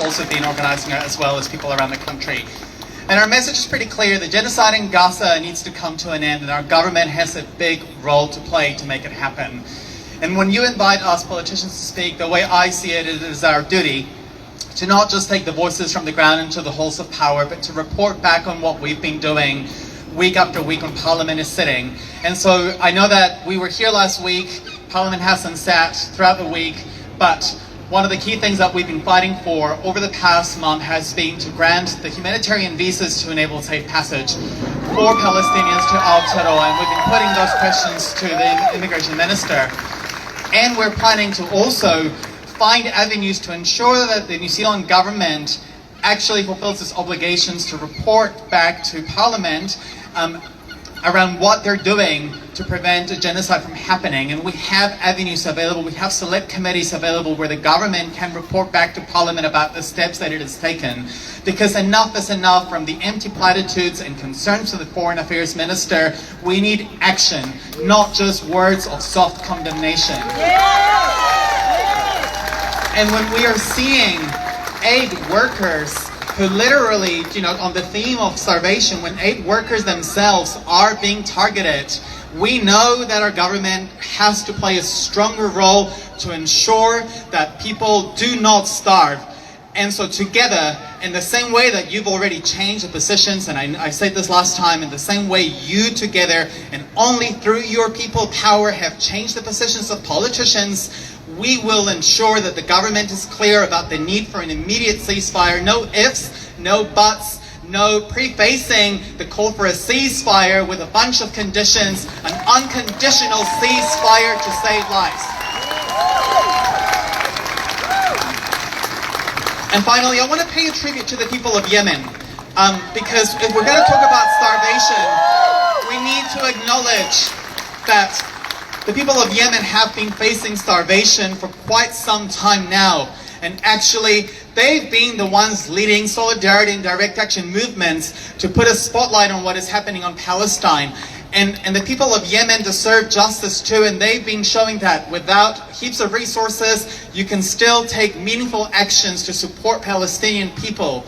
also been organising it as well as people around the country. And our message is pretty clear. The genocide in Gaza needs to come to an end, and our government has a big role to play to make it happen. And when you invite us politicians to speak, the way I see it is our duty to not just take the voices from the ground into the halls of power, but to report back on what we've been doing week after week when Parliament is sitting. And so I know that we were here last week, Parliament hasn't sat throughout the week, but one of the key things that we've been fighting for over the past month has been to grant the humanitarian visas to enable safe passage for Palestinians to Aotearoa, and we've been putting those questions to the immigration minister. And we're planning to also find avenues to ensure that the New Zealand government actually fulfills its obligations to report back to Parliament around what they're doing to prevent a genocide from happening. And we have avenues available, we have select committees available where the government can report back to Parliament about the steps that it has taken. Because enough is enough from the empty platitudes and concerns of the Foreign Affairs Minister. We need action, not just words of soft condemnation. And when we are seeing aid workers who literally, on the theme of starvation, when aid workers themselves are being targeted, we know that our government has to play a stronger role to ensure that people do not starve. And so together, in the same way that you've already changed the positions, and I said this last time, in the same way you together, and only through your people power, have changed the positions of politicians, we will ensure that the government is clear about the need for an immediate ceasefire. No ifs, no buts, no prefacing the call for a ceasefire with a bunch of conditions, an unconditional ceasefire to save lives. And finally, I want to pay a tribute to the people of Yemen, because if we're going to talk about starvation, we need to acknowledge that the people of Yemen have been facing starvation for quite some time now. And actually, they've been the ones leading solidarity and direct action movements to put a spotlight on what is happening on Palestine. And the people of Yemen deserve justice too, and they've been showing that without heaps of resources, you can still take meaningful actions to support Palestinian people.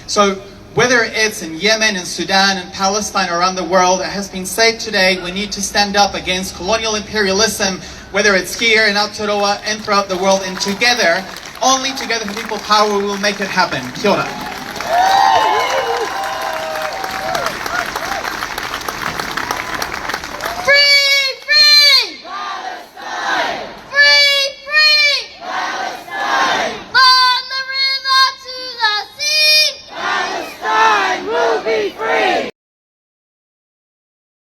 So whether it's in Yemen, in Sudan, in Palestine, around the world, it has been said today, we need to stand up against colonial imperialism, whether it's here in Aotearoa and throughout the world, and together, only together for people power, we will make it happen. Kia ora.